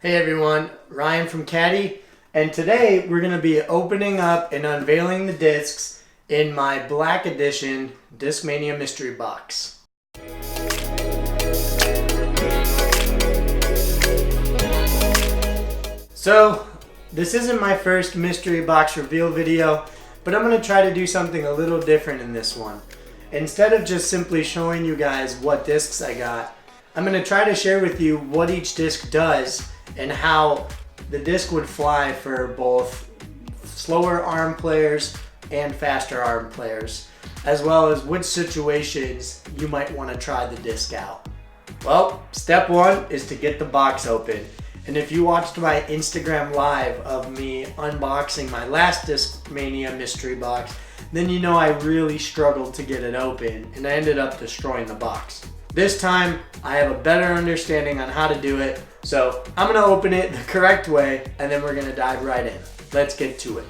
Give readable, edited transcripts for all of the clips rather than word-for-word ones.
Hey everyone, Ryan from Caddie, and today we're going to be opening up and unveiling the discs in my Black Edition Discmania mystery box. So, this isn't my first mystery box reveal video, but I'm going to try to do something a little different in this one. Instead of just simply showing you guys what discs I got, I'm going to try to share with you what each disc does and how the disc would fly for both slower arm players and faster arm players, as well as which situations you might want to try the disc out. Well, step one is to get the box open. And if you watched my Instagram live of me unboxing my last Discmania mystery box, then you know I really struggled to get it open and I ended up destroying the box. This time, I have a better understanding on how to do it, so I'm gonna open it the correct way and then we're gonna dive right in. Let's get to it.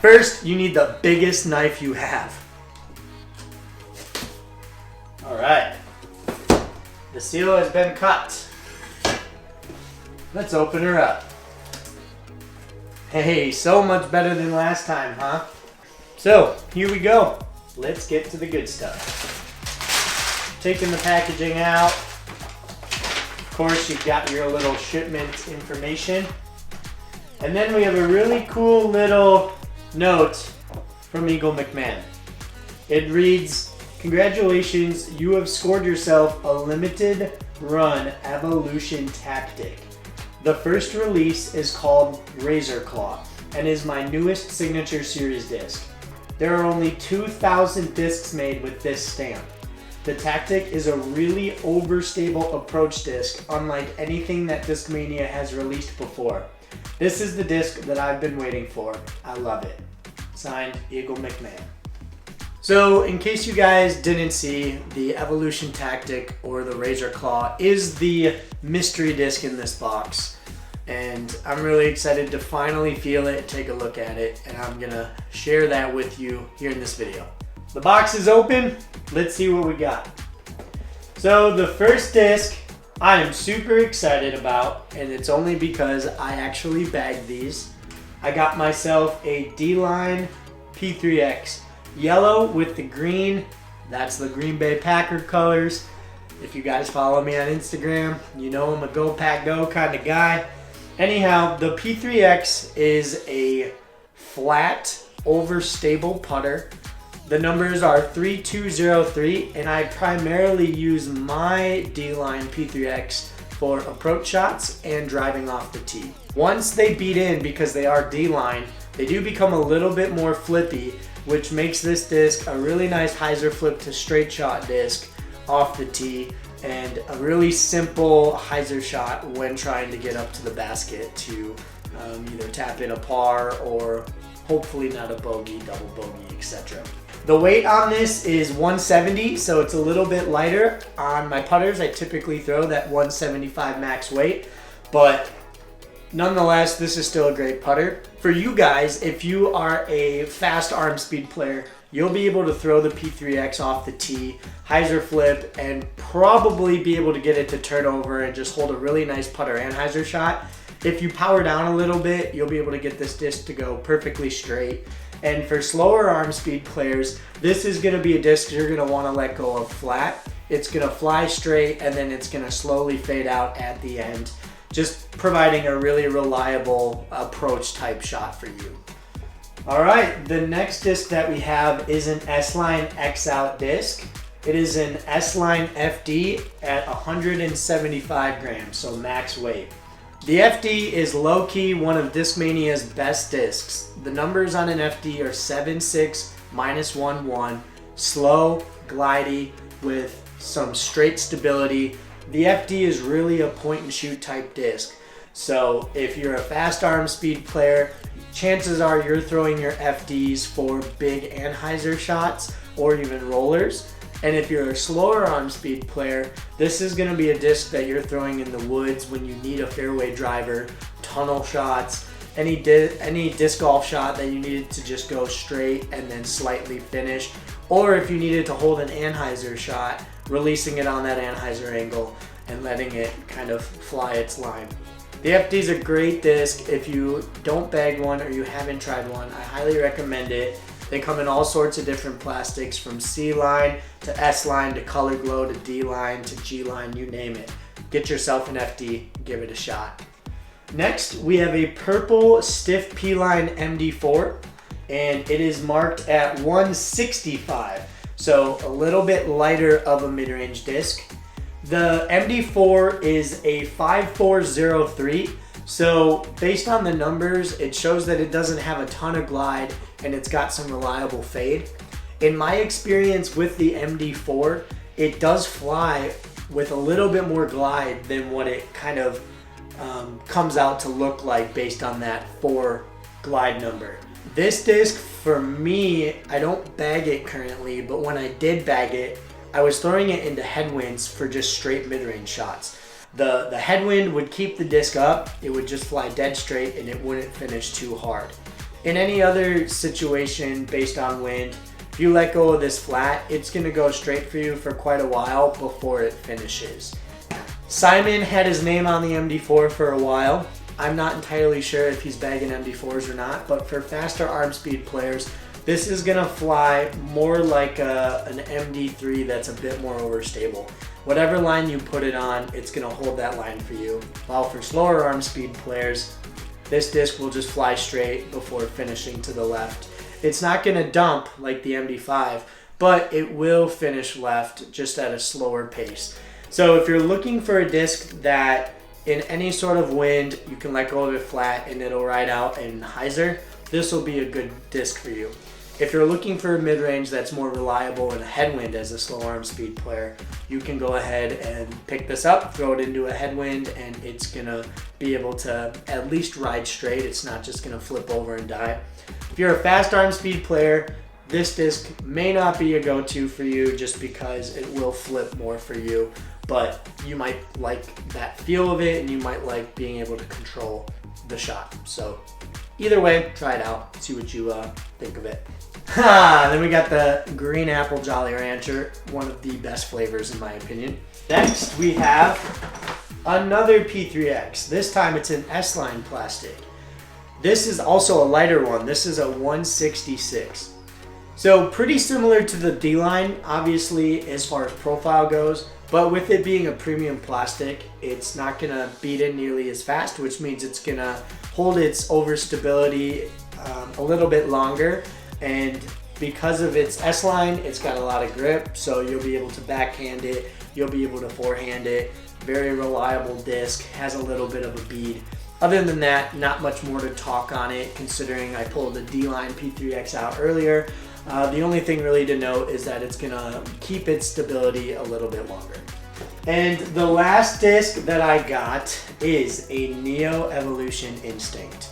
First, you need the biggest knife you have. All right, the seal has been cut. Let's open her up. Hey, so much better than last time, huh? So, here we go. Let's get to the good stuff. Taking the packaging out. Of course, you've got your little shipment information. And then we have a really cool little note from McMahon. It reads, "Congratulations, you have scored yourself a limited run evolution tactic. The first release is called Razor Claw and is my newest signature series disc. There are only 2,000 discs made with this stamp. The tactic is a really overstable approach disc, unlike anything that Discmania has released before. This is the disc that I've been waiting for. I love it. Signed, Eagle McMahon." So, in case you guys didn't see, the Evolution Tactic, or the Razor Claw, is the mystery disc in this box. And I'm really excited to finally feel it, take a look at it, and I'm gonna share that with you here in this video. The box is open. Let's see what we got. So the first disc I am super excited about, and it's only because I actually bagged these. I got myself a D-Line P3X. Yellow with the green. That's the Green Bay Packer colors. If you guys follow me on Instagram, you know I'm a Go Pack Go kind of guy. Anyhow, the P3X is a flat, overstable putter. The numbers are 3203, and I primarily use my D-Line P3X for approach shots and driving off the tee. Once they beat in, because they are D-Line, they do become a little bit more flippy, which makes this disc a really nice hyzer flip to straight shot disc off the tee, and a really simple hyzer shot when trying to get up to the basket to either tap in a par or hopefully not a bogey, double bogey, etc. The weight on this is 170, so it's a little bit lighter. On my putters, I typically throw that 175 max weight, but nonetheless, this is still a great putter. For you guys, if you are a fast arm speed player, you'll be able to throw the P3X off the tee, hyzer flip, and probably be able to get it to turn over and just hold a really nice putter and hyzer shot. If you power down a little bit, you'll be able to get this disc to go perfectly straight. And for slower arm speed players, this is gonna be a disc you're gonna wanna let go of flat. It's gonna fly straight and then it's gonna slowly fade out at the end, just providing a really reliable approach type shot for you. All right, the next disc that we have is an S-Line X-Out disc. It is an S-Line FD at 175 grams, so max weight. The FD is low-key one of Discmania's best discs. The numbers on an FD are 7.6 -1.1, slow, glidey, with some straight stability. The FD is really a point-and-shoot type disc. So if you're a fast arm speed player, chances are you're throwing your FDs for big and hyzer shots or even rollers. And if you're a slower arm speed player, this is going to be a disc that you're throwing in the woods when you need a fairway driver, tunnel shots, any disc golf shot that you needed to just go straight and then slightly finish, or if you needed to hold an anhyzer shot, releasing it on that anhyzer angle and letting it kind of fly its line. The FD is a great disc. If you don't bag one or you haven't tried one, I highly recommend it. They come in all sorts of different plastics, from C-line to S-line to Color Glow to D-line to G-line, you name it. Get yourself an FD, give it a shot. Next, we have a purple stiff P-line MD4, and it is marked at 165, so a little bit lighter of a mid-range disc. The MD4 is a 5403, so based on the numbers, it shows that it doesn't have a ton of glide and it's got some reliable fade. In my experience with the MD4, it does fly with a little bit more glide than what it kind of comes out to look like based on that 4 glide number. This disc, for me, I don't bag it currently, but when I did bag it, I was throwing it into headwinds for just straight mid-range shots. The headwind would keep the disc up, it would just fly dead straight and it wouldn't finish too hard. In any other situation based on wind, if you let go of this flat, it's gonna go straight for you for quite a while before it finishes. Simon had his name on the MD4 for a while. I'm not entirely sure if he's bagging MD4s or not, but for faster arm speed players, this is gonna fly more like an MD3 that's a bit more overstable. Whatever line you put it on, it's gonna hold that line for you. While for slower arm speed players, this disc will just fly straight before finishing to the left. It's not gonna dump like the MD5, but it will finish left just at a slower pace. So if you're looking for a disc that in any sort of wind, you can let go of it flat and it'll ride out in hyzer, this will be a good disc for you. If you're looking for a mid-range that's more reliable in a headwind as a slow arm speed player, you can go ahead and pick this up, throw it into a headwind, and it's gonna be able to at least ride straight. It's not just gonna flip over and die. If you're a fast arm speed player, this disc may not be a go-to for you just because it will flip more for you, but you might like that feel of it and you might like being able to control the shot. So either way, try it out, see what you think of it. Then we got the green apple Jolly Rancher, one of the best flavors in my opinion. Next we have another P3X. This time it's an S-line plastic. This is also a lighter one. This is a 166. So pretty similar to the D-line, obviously, as far as profile goes, but with it being a premium plastic, it's not gonna beat it nearly as fast, which means it's gonna hold its overstability a little bit longer. And because of its S-line, it's got a lot of grip, so you'll be able to backhand it, you'll be able to forehand it. Very reliable disc, has a little bit of a bead. Other than that, not much more to talk on it, considering I pulled the D-line P3X out earlier. The only thing really to note is that it's gonna keep its stability a little bit longer. And the last disc that I got is a Neo Evolution Instinct.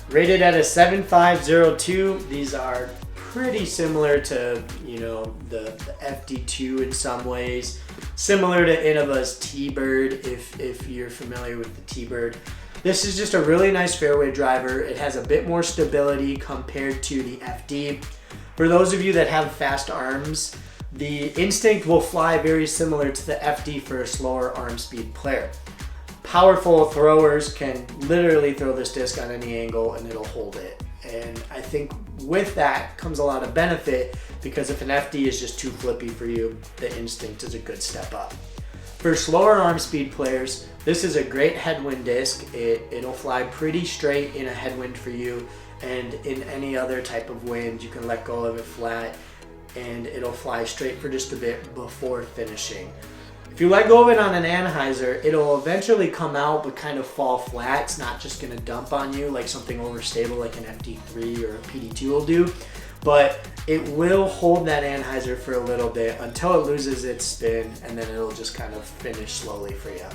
Rated at a 7502, these are pretty similar to, you know, the FD2 in some ways. Similar to Innova's T-Bird, if you're familiar with the T-Bird. This is just a really nice fairway driver. It has a bit more stability compared to the FD. For those of you that have fast arms, the Instinct will fly very similar to the FD for a slower arm speed player. Powerful throwers can literally throw this disc on any angle and it'll hold it. And I think with that comes a lot of benefit, because if an FD is just too flippy for you, the Instinct is a good step up. For slower arm speed players, this is a great headwind disc. It'll fly pretty straight in a headwind for you, and in any other type of wind, you can let go of it flat and it'll fly straight for just a bit before finishing. If you let go of it on an anhyzer, it'll eventually come out but kind of fall flat. It's not just gonna dump on you like something overstable like an FD3 or a PD2 will do, but it will hold that anhyzer for a little bit until it loses its spin, and then it'll just kind of finish slowly for you.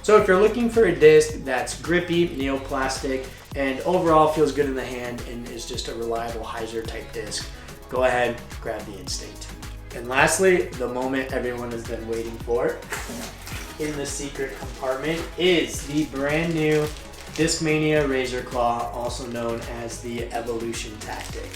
So if you're looking for a disc that's grippy, neoplastic, and overall feels good in the hand and is just a reliable hyzer type disc, go ahead, grab the Instinct. And lastly, the moment everyone has been waiting for in the secret compartment is the brand new Discmania Razor Claw, also known as the Evolution Tactic.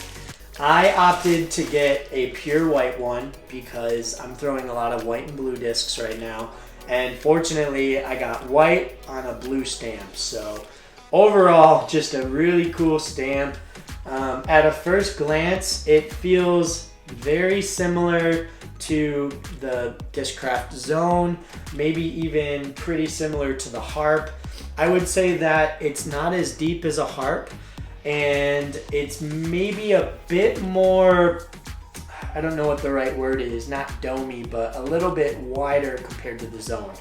I opted to get a pure white one because I'm throwing a lot of white and blue discs right now, And fortunately, I got white on a blue stamp. So overall, just a really cool stamp. At a first glance, it feels very similar to the Discraft Zone, maybe even pretty similar to the Harp. I would say that it's not as deep as a Harp, and it's maybe a bit more, I don't know what the right word is, not domey, but a little bit wider compared to the Zone.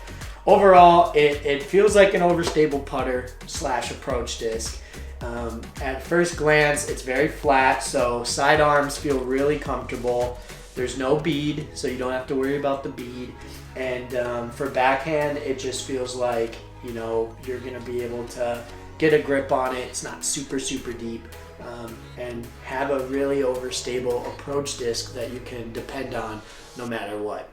Overall, it feels like an overstable putter slash approach disc. At first glance, it's very flat, so side arms feel really comfortable. There's no bead, so you don't have to worry about the bead. And for backhand, it just feels like, you know, you're gonna be able to get a grip on it. It's not super, super deep, and have a really overstable approach disc that you can depend on no matter what.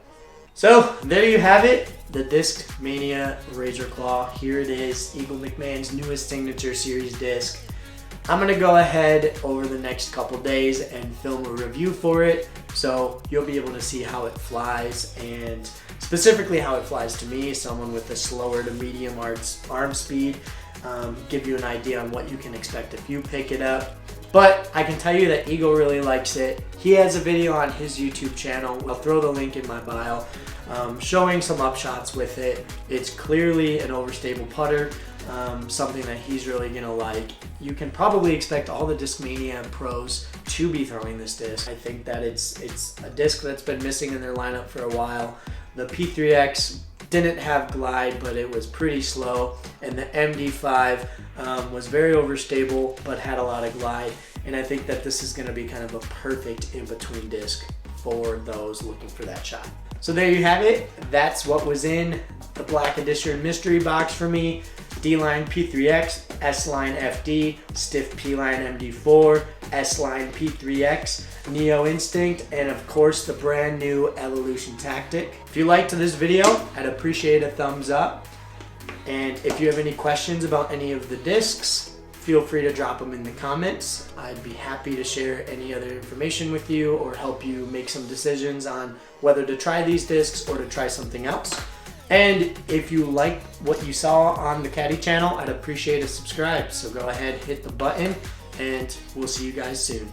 So there you have it, the Discmania Razor Claw. Here it is, Eagle McMahon's newest signature series disc. I'm gonna go ahead over the next couple days and film a review for it, so you'll be able to see how it flies, and specifically how it flies to me, someone with a slower to medium arm speed. Give you an idea on what you can expect if you pick it up. But I can tell you that Eagle really likes it. He has a video on his YouTube channel. I'll throw the link in my bio, showing some upshots with it. It's clearly an overstable putter, something that he's really gonna like. You can probably expect all the Discmania pros to be throwing this disc. I think that it's a disc that's been missing in their lineup for a while. The P3X didn't have glide, but it was pretty slow, and the MD5 was very overstable but had a lot of glide, and I think that this is going to be kind of a perfect in-between disc for those looking for that shot. So there you have it. That's what was in the Black Edition mystery box for me. D-Line P3X, S-Line FD, Stiff P-Line MD4, S-Line P3X, Neo Instinct, and of course the brand new Evolution Tactic. If you liked this video, I'd appreciate a thumbs up. And if you have any questions about any of the discs, feel free to drop them in the comments. I'd be happy to share any other information with you or help you make some decisions on whether to try these discs or to try something else. And if you like what you saw on the Caddie channel, I'd appreciate a subscribe. So go ahead, hit the button, and we'll see you guys soon.